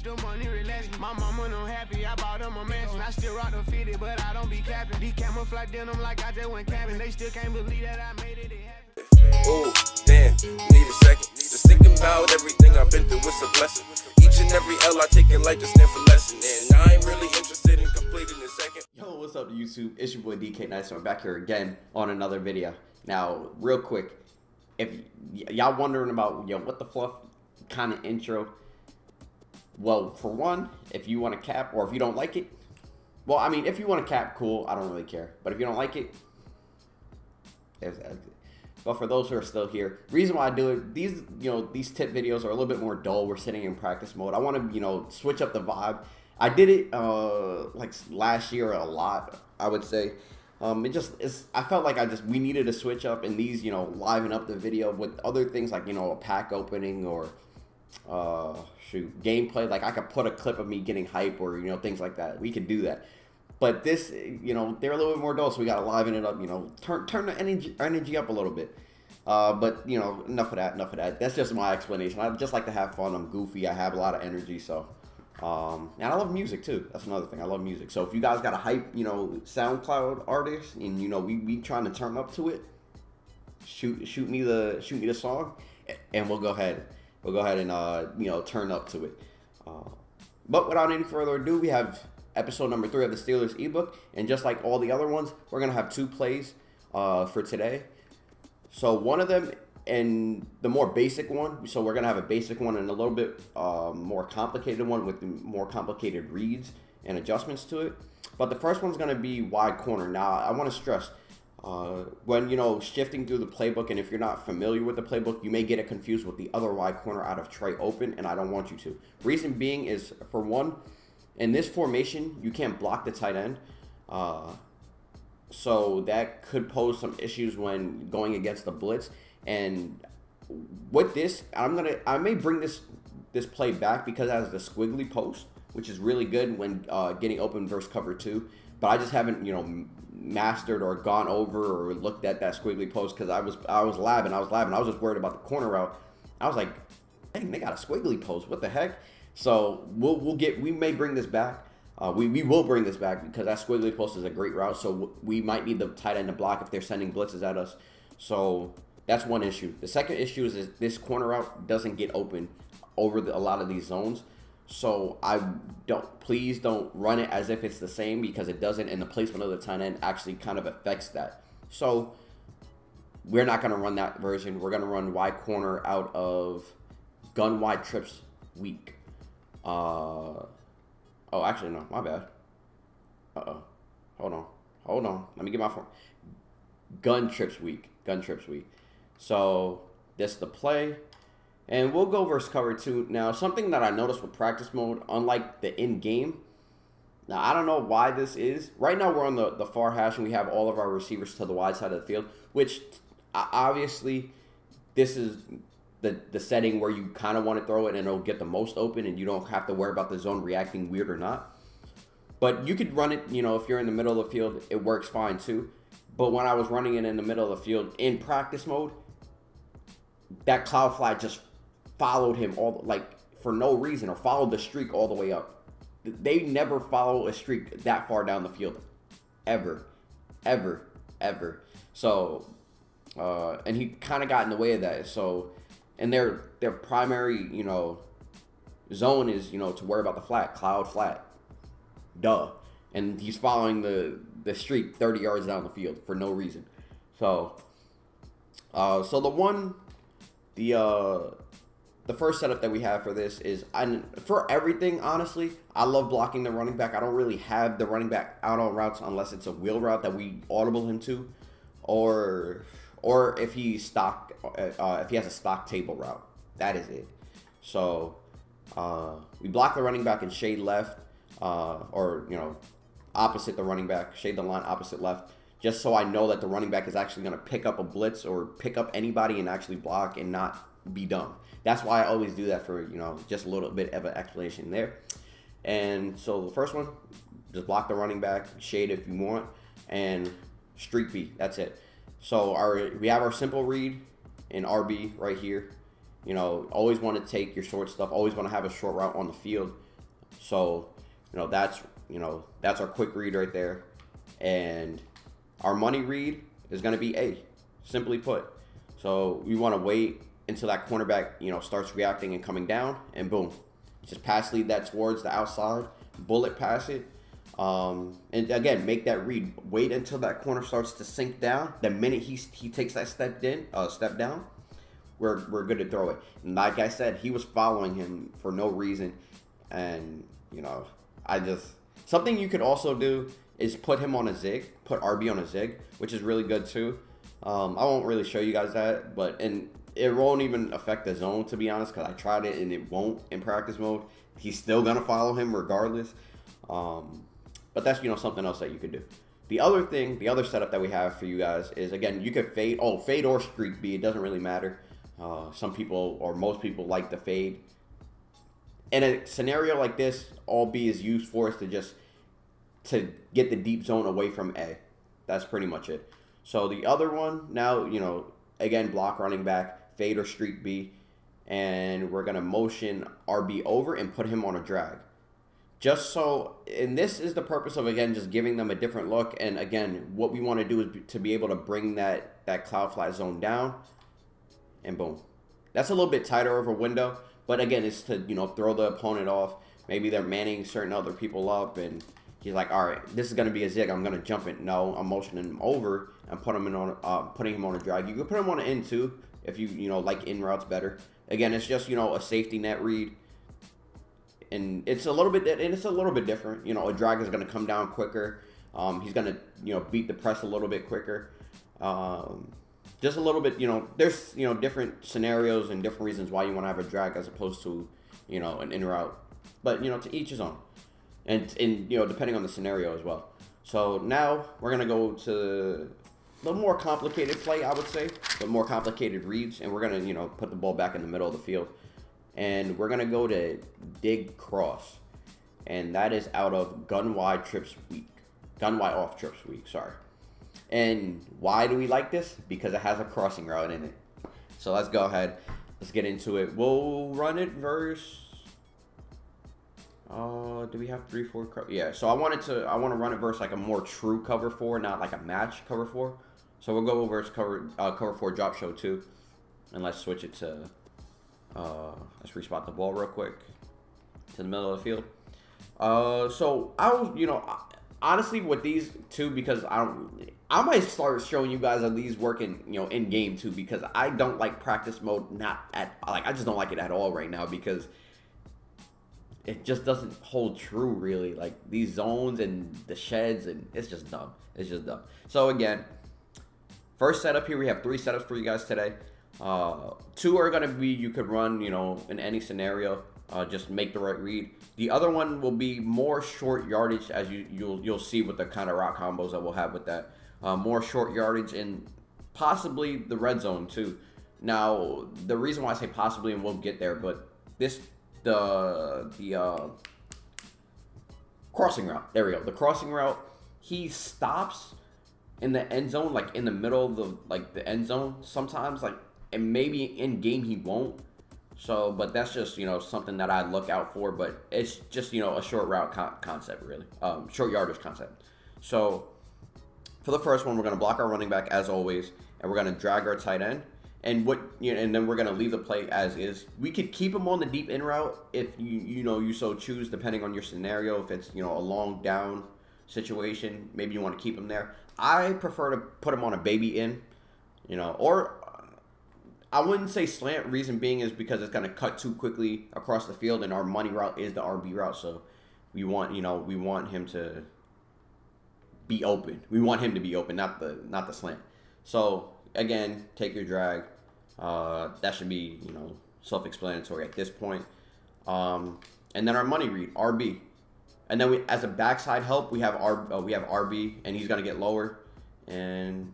the money relax. My mama no happy, I bought them a mansion. I still rock the fitted, but I don't be capping. These camouflage denim like I just went camping. They still can't believe that I made it happen. Oh, damn, need a second. Just thinking about everything I've been through, it's a blessing. Each and every L I take in life just stand for lesson. And I ain't really interested in completing the second. Yo, what's up YouTube? It's your boy DK Nice, and I'm back here again on another video. Now, real quick, if y'all wondering about, what the fluff kind of intro, well, for one, if you want to cap, or if you don't like it, well, I mean, if you want to cap, cool, I don't really care. But if you don't like it, there's that. But for those who are still here, reason why I do it, these tip videos are a little bit more dull. We're sitting in practice mode. I want to, switch up the vibe. I did it like last year a lot, I would say. I felt like we needed to switch up, and these, liven up the video with other things like, a pack opening or gameplay. Like I could put a clip of me getting hype or, things like that. We could do that. But this, they're a little bit more dull, so we got to liven it up, turn the energy up a little bit. But, enough of that. That's just my explanation. I just like to have fun. I'm goofy. I have a lot of energy, so. And I love music, too. That's another thing. I love music. So if you guys got a hype, SoundCloud artist, and, we trying to turn up to it, shoot me the song, and we'll go ahead and, turn up to it. But without any further ado, we have episode number 3 of the Steelers ebook, and just like all the other ones, we're gonna have 2 plays for today. So one of them and the more basic one, so we're gonna have a basic one and a little bit more complicated one with more complicated reads and adjustments to it. But the first one's gonna be wide corner. Now I want to stress, when shifting through the playbook, and if you're not familiar with the playbook, you may get it confused with the other wide corner out of Trey open, and I don't want you to. Reason being is, for one, in this formation, you can't block the tight end, so that could pose some issues when going against the blitz. And with this, I may bring this play back because it has the squiggly post, which is really good when getting open versus cover 2. But I just haven't mastered or gone over or looked at that squiggly post because I was labbing. I was just worried about the corner route. I was like, dang, they got a squiggly post. What the heck? So we may bring this back. We will bring this back because that squiggly post is a great route. So we might need the tight end to block if they're sending blitzes at us. So that's one issue. The second issue is this corner route doesn't get open over a lot of these zones. So please don't run it as if it's the same, because it doesn't, and the placement of the tight end actually kind of affects that. So we're not going to run that version. We're going to run wide corner out of gun wide trips week. Oh, actually, no, my bad. Hold on. Let me get my phone. Gun trips week. So this is the play. And we'll go versus cover 2. Now, something that I noticed with practice mode, unlike the in-game, now I don't know why this is. Right now we're on the far hash, and we have all of our receivers to the wide side of the field, which obviously this is the setting where you kind of want to throw it and it'll get the most open, and you don't have to worry about the zone reacting weird or not. But you could run it, if you're in the middle of the field, it works fine too. But when I was running it in the middle of the field in practice mode, that cloud flag just followed him for no reason, or followed the streak all the way up. They never follow a streak that far down the field, ever. So, and he kind of got in the way of that. So, and their primary, zone is, to worry about the cloud flat. Duh. And he's following the streak 30 yards down the field for no reason. So, the first setup that we have for this is, for everything, honestly, I love blocking the running back. I don't really have the running back out on routes unless it's a wheel route that we audible him to, or if he has a stock table route. That is it. So we block the running back and shade left, or opposite the running back, shade the line opposite left, just so I know that the running back is actually going to pick up a blitz or pick up anybody and actually block and not be dumb. That's why I always do that, for just a little bit of an explanation there. And so the first one, just block the running back, shade if you want, and streak B. That's it. So we have our simple read in RB right here. Always want to take your short stuff. Always want to have a short route on the field. So, that's our quick read right there. And our money read is going to be A, simply put. So we want to wait until that cornerback, starts reacting and coming down, and boom, just pass lead that towards the outside, bullet pass it. And again, make that read. Wait until that corner starts to sink down. The minute he takes that step down, we're good to throw it. And like I said, he was following him for no reason. And, something you could also do is put him on a zig, put RB on a zig, which is really good too. I won't really show you guys that, and it won't even affect the zone, to be honest, because I tried it and it won't in practice mode. He's still going to follow him regardless. But that's, something else that you could do. The other setup that we have for you guys is, again, you could fade or streak B. It doesn't really matter. Some people or most people like the fade. In a scenario like this, all B is used for is to get the deep zone away from A. That's pretty much it. So the other one, now, again, block running back, fade or streak B. And we're going to motion RB over and put him on a drag. And this is the purpose of, again, just giving them a different look. And again, what we want to do is to be able to bring that cloud flat zone down, and boom. That's a little bit tighter of a window, but again, it's to, throw the opponent off. Maybe they're manning certain other people up, and he's like, all right, this is going to be a zig. I'm going to jump it. No, I'm motioning him over and putting him on a drag. You can put him on an in too if you like in routes better. Again, it's just, a safety net read. And it's a little bit different. A drag is going to come down quicker. He's going to, beat the press a little bit quicker. Just a little bit, there's, different scenarios and different reasons why you want to have a drag as opposed to, an in route. But, to each his own. And depending on the scenario as well. So now we're going to go to a little more complicated play, I would say. But more complicated reads. And we're going to, put the ball back in the middle of the field. And we're going to go to dig cross. And that is out of gun wide off trips week, sorry. And why do we like this? Because it has a crossing route in it. So let's go ahead. Let's get into it. We'll run it versus... do we have 3-4? Yeah, so I want to run it versus like a more true cover 4, not like a match cover 4. So we'll go over cover 4 drop show 2. And let's switch it to... let's respot the ball real quick to the middle of the field. So I was, honestly with these two, because I might start showing you guys how these work in game too, because I don't like practice mode. I just don't like it at all right now, because it just doesn't hold true really. Like these zones and the sheds, and it's just dumb. So again, first setup here, we have 3 setups for you guys today. 2 are going to be, you could run, in any scenario, just make the right read. The other one will be more short yardage, as you'll see with the kind of route combos that we'll have with that. More short yardage and possibly the red zone too. Now, the reason why I say possibly, and we'll get there, but the crossing route, there we go. The crossing route, he stops in the end zone, like in the middle of the end zone sometimes, and maybe in game he won't. So, but that's just, something that I look out for, but it's just, a short route concept, really. Short yardage concept. So, for the first one, we're going to block our running back as always, and we're going to drag our tight end. And and then we're going to leave the play as is. We could keep him on the deep in route if you so choose, depending on your scenario. If it's, a long down situation, maybe you want to keep him there. I prefer to put him on a baby in, or I wouldn't say slant. Reason being is because it's going to cut too quickly across the field, and our money route is the RB route. So we want him to be open. We want him to be open, not the slant. So again, take your drag. That should be self-explanatory at this point. And then our money read, RB. And then as a backside help, we have RB, and he's gonna get lower. And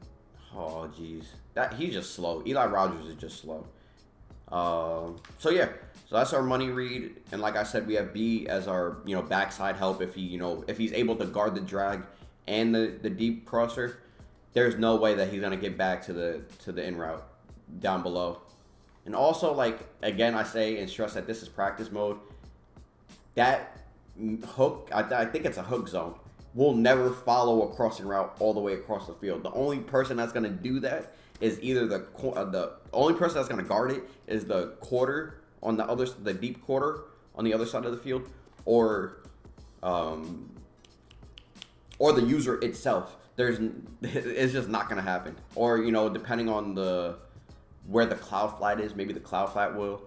oh geez, he's just slow. Eli Rogers is just slow. So yeah, so that's our money read. And like I said, we have B as our backside help. If he's able to guard the drag and the deep crosser, there's no way that he's gonna get back to the in route down below. And also, again, I say and stress that this is practice mode. That hook, I think it's a hook zone, will never follow a crossing route all the way across the field. The only person that's going to do that is either the only person that's going to guard it is the quarter on the deep quarter on the other side of the field, or the user itself. It's just not going to happen. Or, you know, depending on where the cloud flat is, maybe the cloud flat will.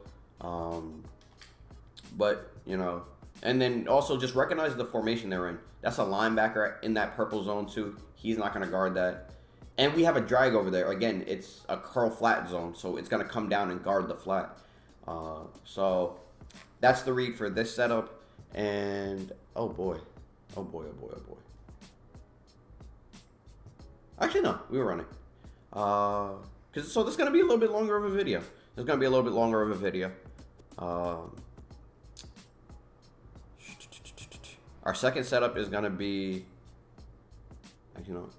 But, you know, and then also just recognize the formation they're in. That's a linebacker in that purple zone too. He's not going to guard that. And we have a drag over there. Again, it's a curl flat zone, so it's going to come down and guard the flat. So that's the read for this setup. And oh boy. Actually, no, we were running. So this is going to be a little bit longer of a video. Our second setup is going to be, actually, no.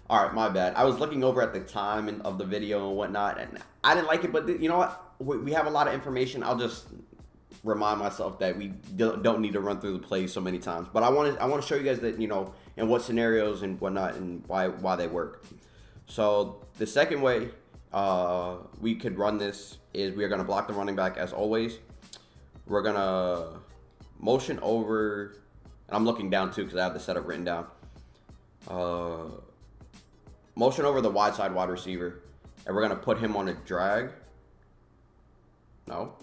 All right, my bad. I was looking over at the time of the video and whatnot, and I didn't like it, but you know what? We have a lot of information. I'll just remind myself that we don't need to run through the plays so many times. But I want to show you guys that, you know, in what scenarios and whatnot and why they work. So the second way we could run this is we are going to block the running back as always. We're going to motion over, and I'm looking down too because I have the setup written down. Motion over the wide side wide receiver, and we're going to put him on a drag. No.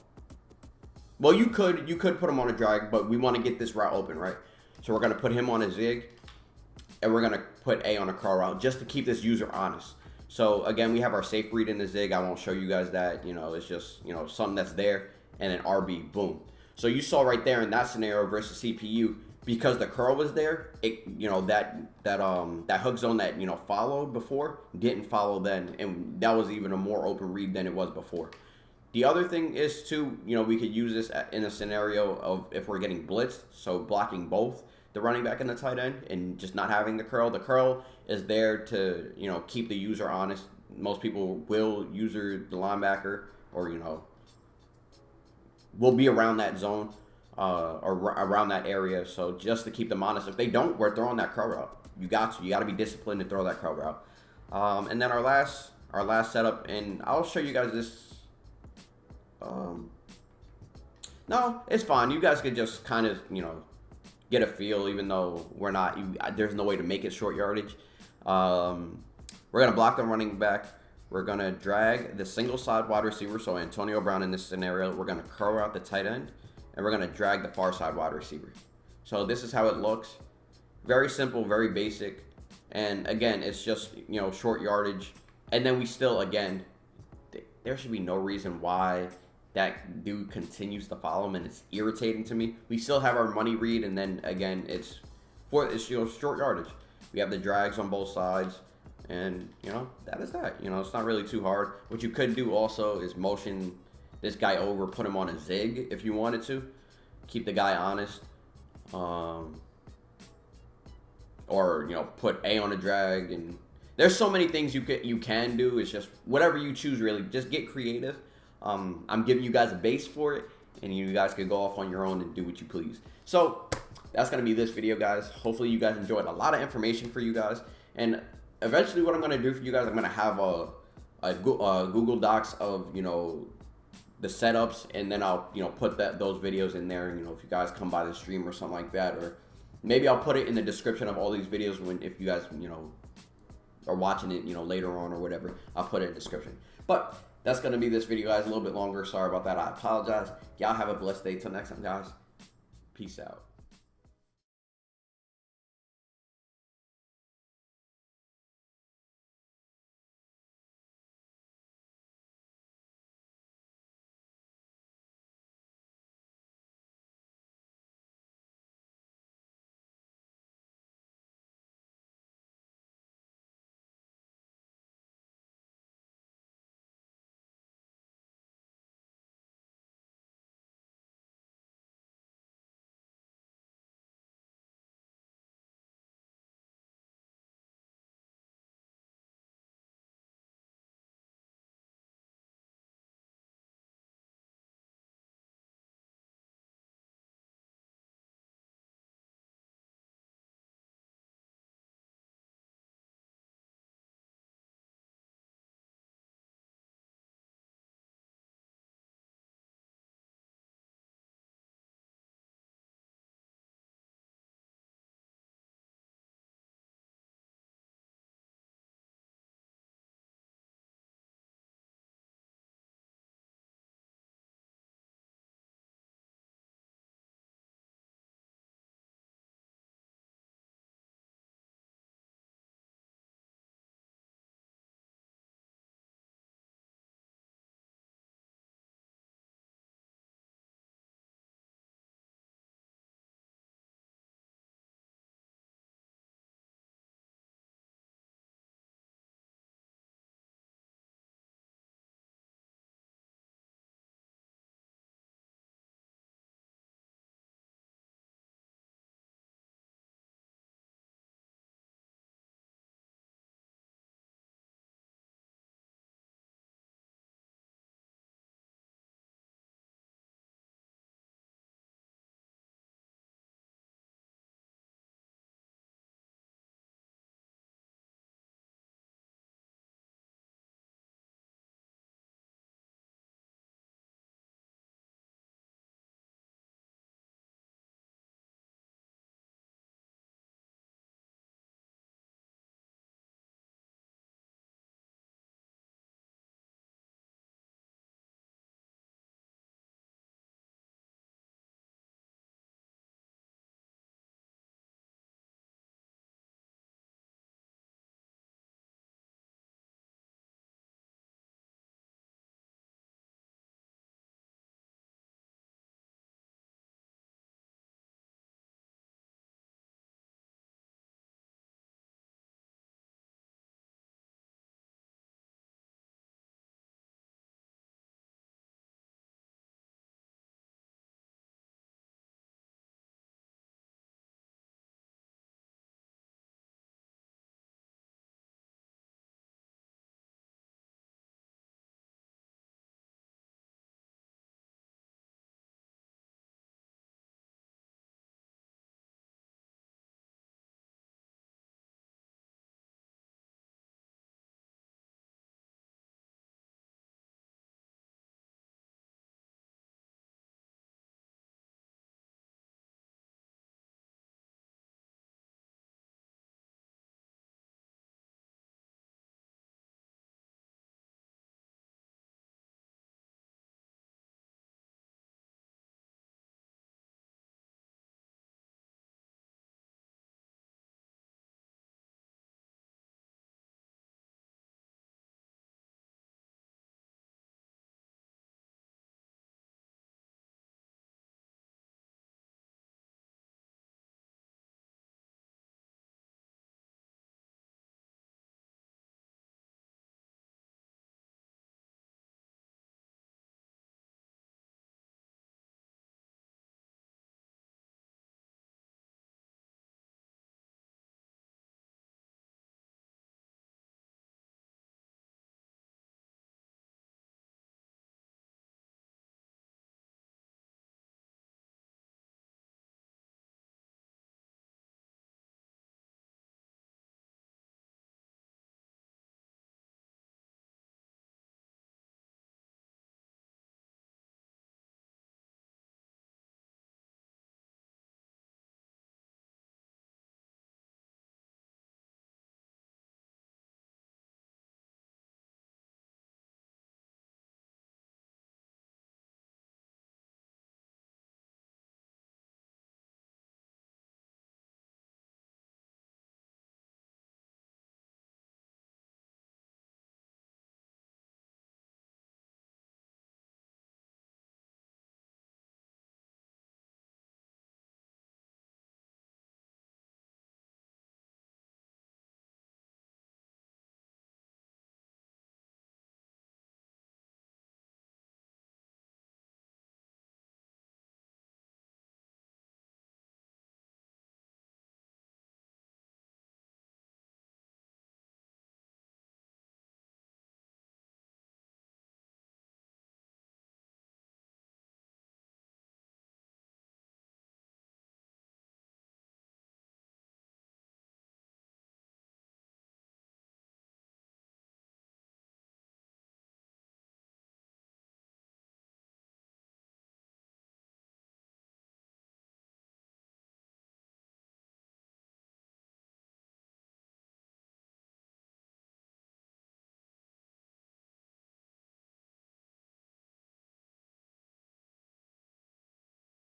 Well, you could put him on a drag, but we want to get this route open, right? So we're going to put him on a zig, and we're going to put A on a curl route just to keep this user honest. So again, we have our safe read in the zig. I won't show you guys that. You know, it's just, you know, something that's there, and an RB, boom. So you saw right there in that scenario versus CPU, because the curl was there, it, you know, that hook zone that, you know, followed before didn't follow then, and that was even a more open read than it was before. The other thing is too, you know, we could use this in a scenario of if we're getting blitzed, so blocking both the running back and the tight end and just not having the curl. The curl is there to, you know, keep the user honest. Most people will user the linebacker, or, you know, will be around that zone or around that area. So just to keep them honest, if they don't, we're throwing that curl route. You got to be disciplined to throw that curl route. And then our last setup, and I'll show you guys this. No, it's fine. You guys could just kind of, you know, get a feel, even though we're not, there's no way to make it short yardage. We're going to block the running back. We're going to drag the single side wide receiver, so Antonio Brown in this scenario. We're going to curl out the tight end, and we're going to drag the far side wide receiver. So this is how it looks. Very simple, very basic. And again, it's just, you know, short yardage. And then we still, again, there should be no reason why that dude continues to follow him, and it's irritating to me. We still have our money read, and then again, it's you know, short yardage. We have the drags on both sides, and you know, that is that. You know, it's not really too hard. What you could do also is motion this guy over, put him on a zig if you wanted to, keep the guy honest, or you know, put A on a drag. And there's so many things you can do. It's just whatever you choose, really. Just get creative. I'm giving you guys a base for it, and you guys can go off on your own and do what you please. So that's going to be this video, guys. Hopefully you guys enjoyed. A lot of information for you guys. And eventually what I'm going to do for you guys, I'm going to have a Google Docs of, you know, the setups, and then I'll, you know, put those videos in there. You know, if you guys come by the stream or something like that, or maybe I'll put it in the description of all these videos if you guys, you know, are watching it, you know, later on or whatever. I'll put it in the description. But that's going to be this video, guys. A little bit longer. Sorry about that. I apologize. Y'all have a blessed day. Till next time, guys. Peace out.